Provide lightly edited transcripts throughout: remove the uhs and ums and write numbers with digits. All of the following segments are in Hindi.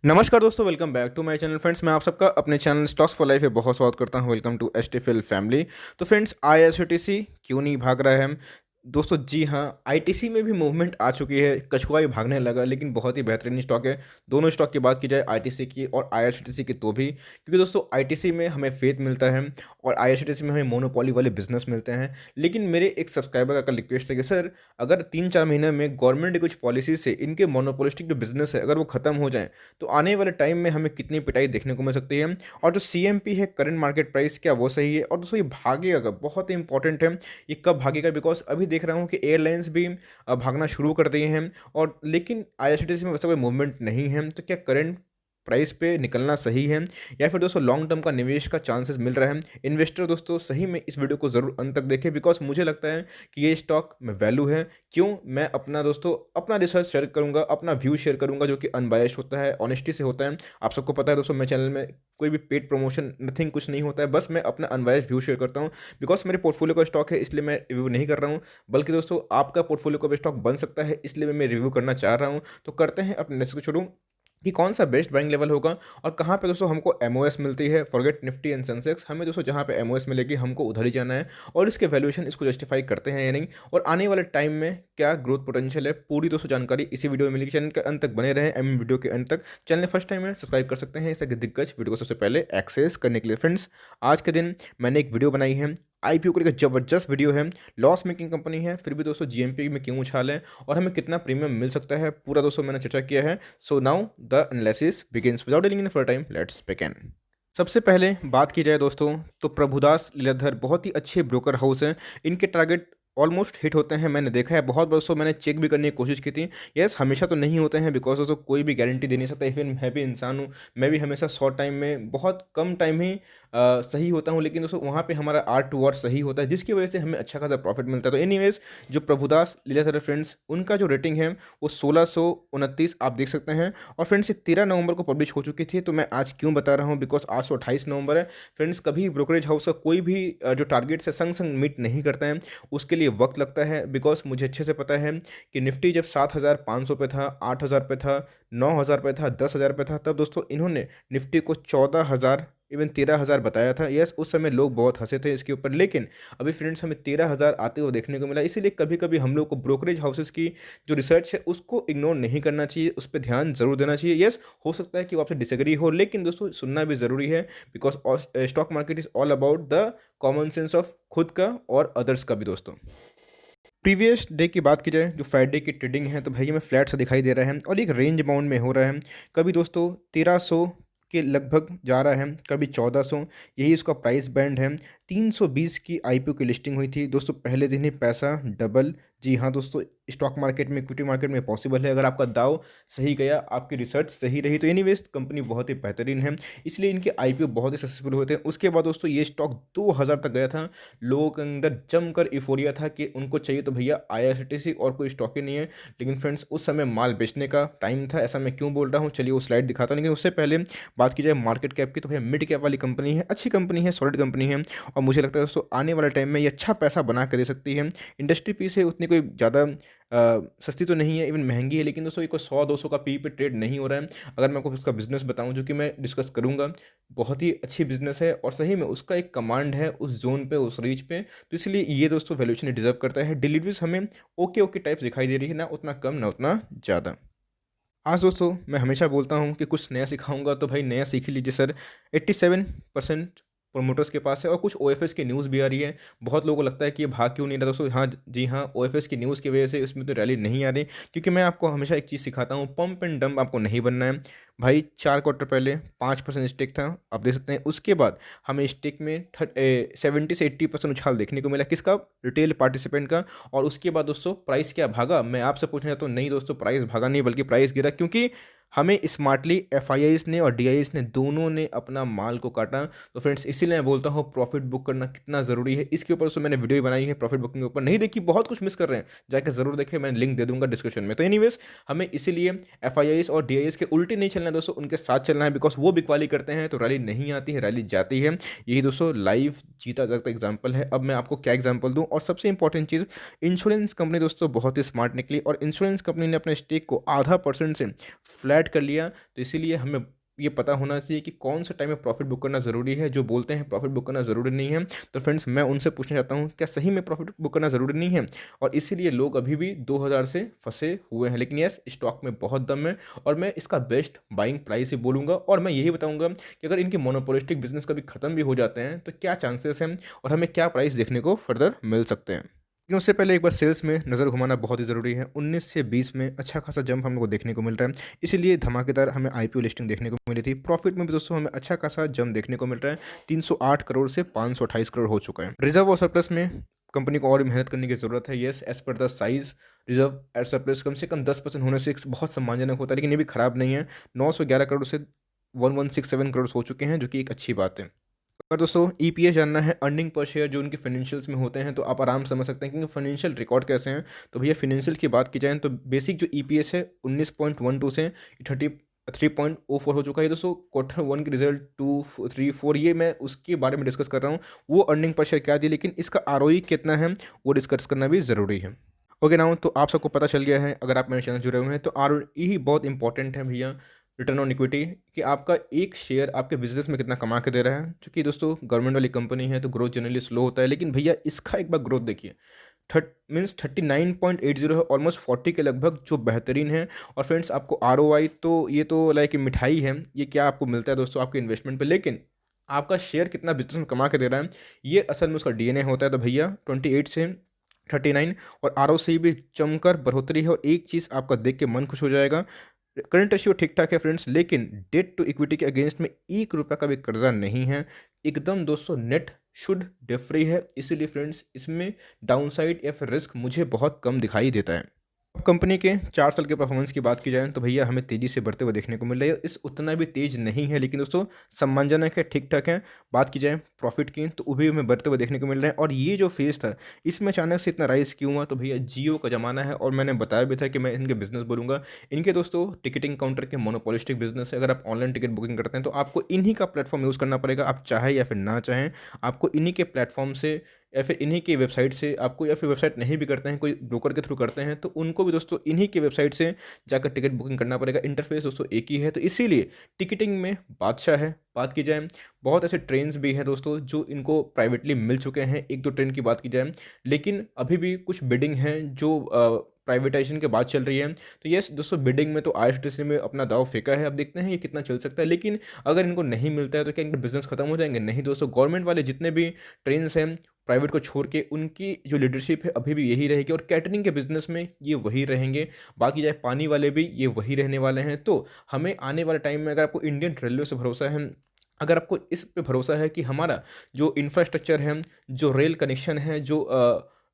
नमस्कार दोस्तों, welcome back to my channel friends. मैं आप सबका अपने चैनल स्टॉक्स फॉर लाइफ में बहुत स्वागत करता हूं। Welcome to STFL family. तो फ्रेंड्स, आईआरसीटीसी क्यों नहीं भाग रहा है दोस्तों? जी हाँ, आईटीसी में भी मूवमेंट आ चुकी है। कछुआ भी भागने लगा, लेकिन बहुत ही बेहतरीन स्टॉक है। दोनों स्टॉक की बात की जाए, आईटीसी की और आईआरसीटीसी की, तो भी क्योंकि दोस्तों आईटीसी में हमें फेथ मिलता है और आईआरसीटीसी में हमें मोनोपोली वाले बिजनेस मिलते हैं। लेकिन मेरे एक सब्सक्राइबर का रिक्वेस्ट है कि सर, अगर 3-4 महीने में गवर्नमेंट की कुछ पॉलिसी से इनके मोनोपोलिस्टिक जो बिजनेस है अगर वो खत्म हो जाए, तो आने वाले टाइम में हमें कितनी पिटाई देखने को मिल सकती है। और जो सीएमपी है, करंट मार्केट प्राइस, क्या वो सही है? और दोस्तों ये भागेगा कब, बहुत ही इंपॉर्टेंट है। ये कब भागेगा? बिकॉज अभी देख रहा हूँ कि एयरलाइंस भी भागना शुरू कर दिए हैं, और लेकिन आईआरसीटीसी में वैसा कोई मूवमेंट नहीं है। तो क्या करंट प्राइस पे निकलना सही है, या फिर दोस्तों लॉन्ग टर्म का निवेश का चांसेस मिल रहा है? इन्वेस्टर दोस्तों सही में इस वीडियो को ज़रूर अंत तक देखें, बिकॉज मुझे लगता है कि ये स्टॉक में वैल्यू है। क्यों? मैं अपना दोस्तों अपना रिसर्च शेयर करूंगा, अपना व्यू शेयर करूंगा, जो कि अनबायस्ड होता है, ऑनेस्टी से होता है। आप सबको पता है दोस्तों, मेरे चैनल में कोई भी पेड प्रमोशन नथिंग कुछ नहीं होता है, बस मैं अपना अनबायस्ड व्यू शेयर करता हूँ। बिकॉज मेरे पोर्टफोलियो का स्टॉक है, इसलिए मैं रिव्यू नहीं कर रहा हूँ, बल्कि दोस्तों आपका पोर्टफोलियो का भी स्टॉक बन सकता है, इसलिए मैं रिव्यू करना चाह रहा हूँ। तो करते हैं अपने नेक्स्ट को शुरू, कि कौन सा बेस्ट बाइंग लेवल होगा और कहाँ पे दोस्तों हमको एमओएस मिलती है। फॉरगेट निफ्टी एंड सेंसेक्स, हमें दोस्तों जहाँ पे एमओएस मिलेगी हमको उधर ही जाना है, और इसके वैल्यूएशन इसको जस्टिफाई करते हैं या नहीं, और आने वाले टाइम में क्या ग्रोथ पोटेंशियल है, पूरी दोस्तों जानकारी इसी वीडियो में मिलेगी। चैनल के अंत तक बने रहें, एम वीडियो के अंत तक। चैनल फर्स्ट टाइम है, सब्सक्राइब कर सकते हैं इस तरह के दिग्गज वीडियो को सबसे पहले एक्सेस करने के लिए। फ्रेंड्स, आज के दिन मैंने एक वीडियो बनाई है, आईपीओ को लेकर जबरदस्त वीडियो है। लॉस मेकिंग कंपनी है, फिर भी दोस्तों जीएमपी में क्यों उछाल है और हमें कितना प्रीमियम मिल सकता है, पूरा दोस्तों मैंने चर्चा किया है। So now the analysis begins without delaying in for time, let's begin. सबसे पहले बात की जाए दोस्तों, तो प्रभुदास लीलाधर बहुत ही अच्छे ब्रोकर हाउस हैं। इनके टारगेट ऑलमोस्ट हिट होते हैं, मैंने देखा है। बहुत दोस्तों मैंने चेक भी करने की कोशिश की थी। यस, हमेशा तो नहीं होते हैं, बिकॉज दोस्तों कोई भी गारंटी दे नहीं सकता। फिर मैं भी इंसान हूँ, मैं भी हमेशा शॉर्ट टाइम में, बहुत कम टाइम ही सही होता हूँ। लेकिन दोस्तों वहाँ पे हमारा आर्ट टू आर्ट सही होता है, जिसकी वजह से हमें अच्छा खासा प्रॉफिट मिलता है। तो एनीवेज, जो प्रभुदास लीलाधर फ्रेंड्स, उनका जो रेटिंग है वो 1629 आप देख सकते हैं। और फ्रेंड्स, ये 13 नवंबर को पब्लिश हो चुकी थी। तो मैं आज क्यों बता रहा हूँ? बिकॉज आज तो 28 नवंबर है। फ्रेंड्स, कभी ब्रोकरेज हाउस का कोई भी जो टारगेट से संग संग मीट नहीं करता है, उसके लिए वक्त लगता है। बिकॉज मुझे अच्छे से पता है कि निफ्टी जब 7,500 पे था, 8,000 पे था, 9,000 पे था, 10,000 पे था, तब दोस्तों इन्होंने निफ्टी को 14,000, इवन 13,000 बताया था। यस, उस समय लोग बहुत हंसे थे इसके ऊपर, लेकिन अभी फ्रेंड्स हमें 13,000 आते हुए देखने को मिला। इसीलिए कभी कभी हम लोग को ब्रोकरेज हाउसेस की जो रिसर्च है उसको इग्नोर नहीं करना चाहिए, उस पर ध्यान जरूर देना चाहिए। यस, हो सकता है कि वो आपसे डिसएग्री हो, लेकिन दोस्तों सुनना भी ज़रूरी है। Because stock market is all about the common sense of खुद का और अदर्स का भी दोस्तों। प्रीवियस डे की बात की जाए, जो फ्राइडे की ट्रेडिंग है, तो भैया में फ्लैट सा दिखाई दे रहा है और एक रेंज बाउंड में हो रहा है। कभी दोस्तों 1300 के लगभग जा रहा है, कभी 1400, यही उसका प्राइस बैंड है। 320 की आईपीओ की लिस्टिंग हुई थी दोस्तों, पहले दिन ही पैसा डबल। जी हाँ दोस्तों, स्टॉक मार्केट में, इक्विटी मार्केट में पॉसिबल है, अगर आपका दाव सही गया, आपकी रिसर्च सही रही, तो एनीवेज कंपनी बहुत ही बेहतरीन है, इसलिए इनके आईपीओ बहुत ही सक्सेसफुल होते हैं। उसके बाद दोस्तों ये स्टॉक 2000 तक गया था। लोगों के अंदर जमकर इफोरिया था कि उनको चाहिए तो भैया आईआरसीटीसी, और कोई स्टॉक ही नहीं है। लेकिन फ्रेंड्स, उस समय माल बेचने का टाइम था। ऐसा मैं क्यों बोल रहा हूँ, चलिए वो स्लाइड दिखाता हूं। लेकिन उससे पहले बात की जाए मार्केट कैप की, तो भैया मिड कैप वाली कंपनी है, अच्छी कंपनी है, सॉलिड कंपनी है, और मुझे लगता है दोस्तों आने वाले टाइम में ये अच्छा पैसा बना के दे सकती है। इंडस्ट्री पी से उतनी कोई ज़्यादा सस्ती तो नहीं है, इवन महंगी है, लेकिन दोस्तों ये कोई 100-200 का पी पे ट्रेड नहीं हो रहा है। अगर मैं आपको उसका बिजनेस बताऊं, जो कि मैं डिस्कस करूंगा, बहुत ही अच्छी बिजनेस है, और सही में उसका एक कमांड है उस जोन पे, उस रीच पे। तो इसलिए ये दोस्तों वैल्यूएशन डिजर्व करता है। डिलीवरीज हमें ओके ओके टाइप दिखाई दे रही है, ना उतना कम ना उतना ज़्यादा। आज दोस्तों मैं हमेशा बोलता हूँ कि कुछ नया सिखाऊंगा, तो भाई नया सीख ही लीजिए सर। 87% प्रोमोटर्स के पास है, और कुछ ओएफएस की न्यूज़ भी आ रही है। बहुत लोगों को लगता है कि ये भाग क्यों नहीं रहा दोस्तों। हाँ जी हाँ, ओएफएस की न्यूज़ की वजह से इसमें तो रैली नहीं आ रही, क्योंकि मैं आपको हमेशा एक चीज़ सिखाता हूँ, पंप एंड डंप आपको नहीं बनना है। भाई 4 क्वार्टर पहले 5% स्टेक था, आप देख सकते हैं। उसके बाद हमें स्टेक में 70 से 80% उछाल देखने को मिला, किसका? रिटेल पार्टिसिपेंट का। और उसके बाद दोस्तों प्राइस क्या भागा, मैं आपसे पूछना चाहता हूँ। नहीं दोस्तों, प्राइस भागा नहीं, बल्कि प्राइस गिरा, क्योंकि हमें स्मार्टली एफआईआईस ने और डीआईएस ने, दोनों ने अपना माल को काटा। तो फ्रेंड्स, इसीलिए मैं बोलता हूँ प्रॉफिट बुक करना कितना ज़रूरी है। इसके ऊपर से मैंने वीडियो बनाई है, प्रॉफिट बुकिंग के ऊपर। नहीं देखी, बहुत कुछ मिस कर रहे हैं, जाकर जरूर देखें, मैं लिंक दे दूंगा डिस्क्रिप्शन में। तो एनीवेज, हमें इसीलिए एफआईआईस और डीआईएस के उल्टे नहीं चलना चलना है दोस्तों, उनके साथ चलना है, बिकॉज वो बिकवाली करते हैं तो रैली नहीं आती है, रैली जाती है। यही दोस्तों लाइव जीता जागता एग्जाम्पल है। अब मैं आपको क्या एग्जाम्पल दूं। और सबसे इंपॉर्टेंट चीज़, इंश्योरेंस कंपनी दोस्तों बहुत ही स्मार्ट निकली और इंश्योरेंस कंपनी ने अपने स्टेक को ½ % से फ्लैट कर लिया। तो इसीलिए हमें ये पता होना चाहिए कि कौन सा टाइम में प्रॉफिट बुक करना ज़रूरी है। जो बोलते हैं प्रॉफिट बुक करना ज़रूरी नहीं है, तो फ्रेंड्स मैं उनसे पूछना चाहता हूँ, क्या सही में प्रॉफिट बुक करना ज़रूरी नहीं है? और इसीलिए लोग अभी भी 2000 से फंसे हुए हैं। लेकिन यस, स्टॉक में बहुत दम है और मैं इसका बेस्ट बाइंग प्राइस ही बोलूँगा। और मैं यही बताऊँगा कि अगर इनके मोनोपोलिस्टिक बिजनेस कभी ख़त्म भी हो जाते हैं तो क्या चांसेस हैं और हमें क्या प्राइस देखने को फर्दर मिल सकते हैं। लेकिन उससे पहले एक बार सेल्स में नज़र घुमाना बहुत ही ज़रूरी है। 19 से 20 में अच्छा खासा जंप हम लोग को देखने को मिल रहा है, इसीलिए धमाकेदार हमें आईपीओ लिस्टिंग देखने को मिली थी। प्रॉफिट में भी दोस्तों हमें अच्छा खासा जंप देखने को मिल रहा है, 308 करोड़ से 528 करोड़ हो चुका है। रिजर्व और सरप्लस में कंपनी को और भी मेहनत करने की ज़रूरत है। Yes, as per the size reserve and surplus कम से कम 10% होने से एक बहुत सम्मानजनक होता है, लेकिन ये भी खराब नहीं है। 911 करोड़ से 1167 करोड़ हो चुके हैं, जो कि एक अच्छी बात है। अगर दोस्तों ईपीएस जानना है, अर्निंग पर शेयर जो उनके फाइनेंशियल्स में होते हैं, तो आप आराम से समझ सकते हैं कि फाइनेंशियल रिकॉर्ड कैसे हैं। तो भैया फाइनेंशियल की बात की जाए तो बेसिक जो ईपीएस है 19.12 से 3.04 हो चुका है दोस्तों। Q1 की रिजल्ट 2, 3, 4 ये मैं उसके बारे में डिस्कस कर रहा हूँ, वो अर्निंग पर शेयर क्या दी, लेकिन इसका आरओई कितना है वो डिस्कस करना भी ज़रूरी है। ओके नाउ, तो आप सबको पता चल गया है, अगर आप मेरे चैनल जुड़े हुए हैं तो आरओई ही बहुत इंपॉर्टेंट है भैया, रिटर्न ऑन इक्विटी, कि आपका एक शेयर आपके बिजनेस में कितना कमा के दे रहा है। क्योंकि दोस्तों गवर्नमेंट वाली कंपनी है तो ग्रोथ जनरली स्लो होता है, लेकिन भैया इसका एक बार ग्रोथ देखिए, 39.80 है, ऑलमोस्ट 40 के लगभग, जो बेहतरीन है। और फ्रेंड्स आपको आरओआई तो ये तो लाइक मिठाई है, ये क्या आपको मिलता है दोस्तों आपके इन्वेस्टमेंट पे, लेकिन आपका शेयर कितना बिजनेस में कमा के दे रहा है ये असल में उसका डीएनए होता है। तो भैया 28 से 39 और आरओसी भी जमकर बढ़ोतरी है। और एक चीज़ आपका देख के मन खुश हो जाएगा, करंट रेशियो ठीक ठाक है फ्रेंड्स, लेकिन डेट टू इक्विटी के अगेंस्ट में 1 रुपये का भी कर्जा नहीं है। एकदम दोस्तों नेट शुद्ध डेट फ्री है, इसीलिए फ्रेंड्स इसमें डाउनसाइड या फिर रिस्क मुझे बहुत कम दिखाई देता है। अब कंपनी के 4 साल के परफॉर्मेंस की बात की जाए तो भैया हमें तेज़ी से बढ़ते हुए देखने को मिल रहा है। इस उतना भी तेज़ नहीं है, लेकिन दोस्तों सम्मानजनक है, ठीक ठाक है। बात की जाए प्रॉफिट की तो वो भी हमें बढ़ते हुए देखने को मिल रहे हैं। और ये जो फेज़ था इसमें अचानक से इतना राइज क्यों हुआ, तो भैया जियो का ज़माना है और मैंने बताया भी था कि मैं इनके बिजनेस बोलूँगा। इनके दोस्तों टिकटिंग काउंटर के मोनोपोलिस्टिक बिजनेस है। अगर आप ऑनलाइन टिकट बुकिंग करते हैं तो आपको इन्हीं का प्लेटफॉर्म यूज़ करना पड़ेगा, आप चाहे या फिर ना चाहें। आपको इन्हीं के प्लेटफॉर्म से या फिर इन्हीं की वेबसाइट से आपको, या फिर वेबसाइट नहीं भी करते हैं, कोई ब्रोकर के थ्रू करते हैं, तो उनको भी दोस्तों इन्हीं की वेबसाइट से जाकर टिकट बुकिंग करना पड़ेगा। इंटरफेस दोस्तों एक ही है, तो इसीलिए टिकटिंग में बादशाह है। बात की जाए बहुत ऐसे ट्रेन्स भी हैं दोस्तों जो इनको प्राइवेटली मिल चुके हैं, 1-2 ट्रेन की बात की जाए, लेकिन अभी भी कुछ बिडिंग हैं जो प्राइवेटाइजेशन के बाद चल रही है। तो यस दोस्तों, बिडिंग में तो आईआरसीटीसी में अपना दाव फेंका है, अब देखते हैं ये कितना चल सकता है। लेकिन अगर इनको नहीं मिलता है तो क्या इनका बिजनेस खत्म हो जाएंगे? नहीं दोस्तों, गवर्नमेंट वाले जितने भी ट्रेन्स हैं प्राइवेट को छोड़ के, उनकी जो लीडरशिप है अभी भी यही रहेगी और कैटरिंग के बिजनेस में ये वही रहेंगे। बाकी जाए पानी वाले भी ये वही रहने वाले हैं। तो हमें आने वाले टाइम में, अगर आपको इंडियन रेलवे से भरोसा है, अगर आपको इस पे भरोसा है कि हमारा जो इंफ्रास्ट्रक्चर है, जो रेल कनेक्शन है, जो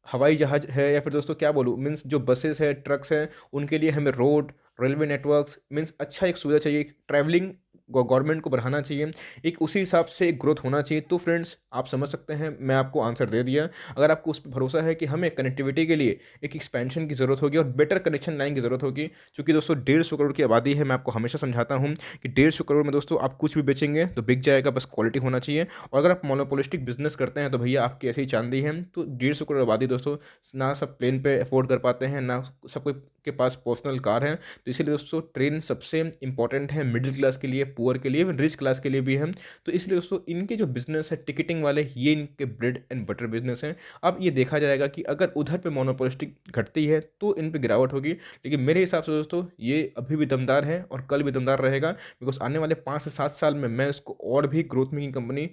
हवाई जहाज़ है, या फिर दोस्तों क्या बोलूँ, मीन्स जो बसेस है, ट्रक्स हैं, उनके लिए हमें रोड, रेलवे नेटवर्क्स, मीन्स अच्छा एक सुविधा चाहिए, ट्रैवलिंग गवर्नमेंट को बढ़ाना चाहिए, एक उसी हिसाब से एक ग्रोथ होना चाहिए। तो फ्रेंड्स आप समझ सकते हैं, मैं आपको आंसर दे दिया। अगर आपको उस पर भरोसा है कि हमें कनेक्टिविटी के लिए एक एक्सपेंशन की ज़रूरत होगी और बेटर कनेक्शन लाइन की ज़रूरत होगी, क्योंकि दोस्तों 150 करोड़ की आबादी है। मैं आपको हमेशा समझाता हूँ कि 150 करोड़ में दोस्तों आप कुछ भी बेचेंगे तो बिक जाएगा, बस क्वालिटी होना चाहिए। और अगर आप मोनोपोलिस्टिक बिजनेस करते हैं तो भैया आपकी ऐसी चांदी है। तो 150 करोड़ आबादी दोस्तों, ना सब प्लेन पे अफोर्ड कर पाते हैं, ना सब कोई के पास पर्सनल कार है। तो इसीलिए दोस्तों ट्रेन सबसे इंपॉर्टेंट है मिडिल क्लास के लिए, पुअर के लिए, रिच क्लास के लिए भी है। तो इसलिए दोस्तों इनके जो बिजनेस है टिकटिंग वाले, ये इनके ब्रेड एंड बटर बिजनेस हैं। अब ये देखा जाएगा कि अगर उधर पे मोनोपोलिस्टिक घटती है तो इन पे गिरावट होगी, लेकिन मेरे हिसाब से दोस्तों ये अभी भी दमदार है और कल भी दमदार रहेगा। बिकॉज आने वाले 5 से 7 साल में मैं इसको और भी ग्रोथ मेकिंग कंपनी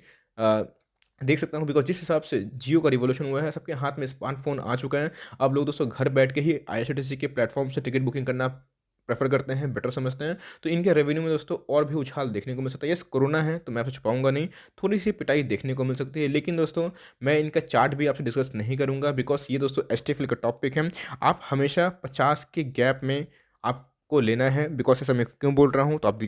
देख सकता हूँ। बिकॉज जिस हिसाब से जियो का रिवोल्यूशन हुआ है, सबके हाथ में स्मार्टफोन आ चुका है। अब लोग दोस्तों घर बैठ के ही आईआरसीटीसी के प्लेटफॉर्म से टिकट बुकिंग करना प्रेफर करते हैं, बेटर समझते हैं। तो इनके रेवेन्यू में दोस्तों और भी उछाल देखने को मिल सकता है। यस, कोरोना है तो मैं आपसे छुपाऊंगा नहीं, थोड़ी सी पिटाई देखने को मिल सकती है, लेकिन दोस्तों मैं इनका चार्ट भी आपसे डिस्कस नहीं करूंगा, बिकॉज ये दोस्तों एसटीएफएल का टॉपिक है। आप हमेशा 50 के गैप में आपको लेना है। बिकॉज ऐसा मैं क्यों बोल रहा हूँ तो आप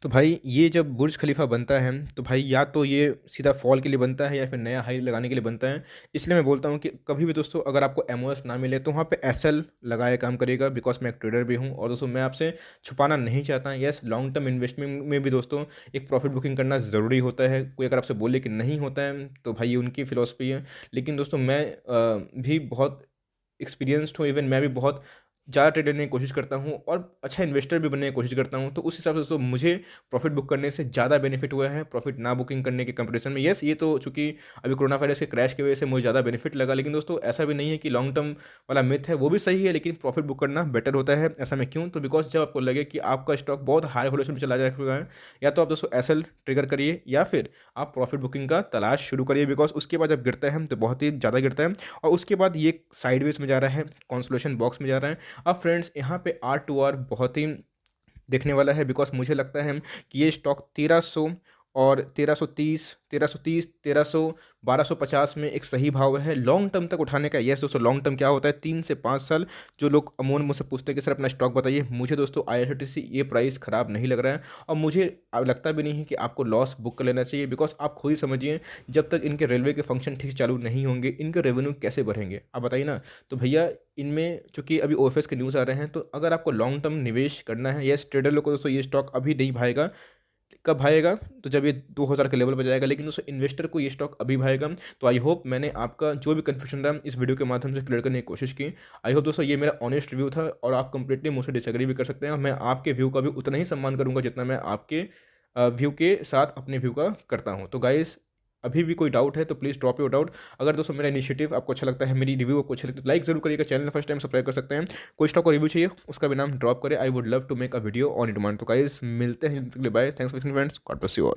तो भाई ये जब बुर्ज खलीफा बनता है तो भाई या तो ये सीधा फॉल के लिए बनता है या फिर नया हाई लगाने के लिए बनता है। इसलिए मैं बोलता हूँ कि कभी भी दोस्तों अगर आपको एमओएस ना मिले तो वहाँ पे एसएल लगाए काम करेगा, बिकॉज मैं एक ट्रेडर भी हूँ और दोस्तों मैं आपसे छुपाना नहीं चाहता। यस, लॉन्ग टर्म इन्वेस्टमेंट में भी दोस्तों एक प्रॉफिट बुकिंग करना ज़रूरी होता है। कोई अगर आपसे बोले कि नहीं होता है तो भाई ये उनकी फिलॉसफी है। लेकिन दोस्तों मैं भी बहुत एक्सपीरियंस्ड हूँ, इवन मैं भी बहुत ज़्यादा ट्रेडर बनने की कोशिश करता हूँ और अच्छा इन्वेस्टर भी बनने की कोशिश करता हूँ। तो उस हिसाब से दोस्तों मुझे प्रॉफिट बुक करने से ज़्यादा बेनिफिट हुआ है प्रॉफिट ना बुकिंग करने के कंपटीशन में। यस, ये तो चूंकि अभी कोरोना वायरस के क्रैश की वजह से मुझे ज़्यादा बेनिफिट लगा, लेकिन दोस्तों ऐसा भी नहीं है कि लॉन्ग टर्म वाला मिथ है, वो भी सही है। लेकिन प्रॉफिट बुक करना बेटर होता है। ऐसा में क्यों? तो बिकॉज जब आपको लगे कि आपका स्टॉक बहुत हाई वैल्यूएशन में चला जा चुका है, या तो आप दोस्तों एसएल ट्रिगर करिए या फिर आप प्रॉफिट बुकिंग का तलाश शुरू करिए। बिकॉज उसके बाद जब गिरता है तो बहुत ही ज़्यादा गिरता है और उसके बाद ये साइडवेज में जा रहा है, कॉन्सोलेशन बॉक्स में जा रहा है। अब फ्रेंड्स यहाँ पे आर टू आर बहुत ही देखने वाला है, बिकॉज मुझे लगता है कि ये स्टॉक 1300 और 1330 1330 1300 1250 में एक सही भाव है लॉन्ग टर्म तक उठाने का। यस दोस्तों, लॉन्ग टर्म क्या होता है? 3 से 5 साल। जो लोग अमून मुझसे पूछते हैं कि सर अपना स्टॉक बताइए, मुझे दोस्तों IRCTC ये प्राइस ख़राब नहीं लग रहा है और मुझे अब लगता भी नहीं है कि आपको लॉस बुक कर लेना चाहिए। बिकॉज आप खुद ही समझिए, जब तक इनके रेलवे के फंक्शन ठीक चालू नहीं होंगे इनके रेवेन्यू कैसे बढ़ेंगे आप बताइए ना। तो भैया इनमें चूंकि अभी ओएफएस के न्यूज़ आ रहे हैं, तो अगर आपको लॉन्ग टर्म निवेश करना है, यस ट्रेडर लोग को दोस्तों ये स्टॉक अभी नहीं भाएगा। कब भाएगा? तो जब ये 2000 के लेवल पर जाएगा। लेकिन दोस्तों इन्वेस्टर को ये स्टॉक अभी भाएगा। तो आई होप मैंने आपका जो भी कन्फ्यूजन था इस वीडियो के माध्यम से क्लियर करने की कोशिश की। आई होप दोस्तों ये मेरा ऑनेस्ट रिव्यू था और आप कंप्लीटली मुझसे डिसएग्री भी कर सकते हैं और मैं आपके व्यू का भी उतना ही सम्मान करूंगा जितना मैं आपके व्यू के साथ अपने व्यू का करता हूँ। तो गाइस, अभी भी कोई डाउट है तो प्लीज़ ड्रॉप योर डाउट। अगर दोस्तों मेरा इनिशिएटिव आपको अच्छा लगता है, मेरी रिव्यू आपको अच्छा लगता है, लाइक जरूर करिएगा। चैनल फर्स्ट टाइम सब्सक्राइब कर सकते हैं। कोई स्टॉक को रिव्यू चाहिए उसका भी नाम ड्रॉप करें। I would love to make a video on demand. तो गाइस मिलते हैं, bye. Thanks for friends, god bless you all.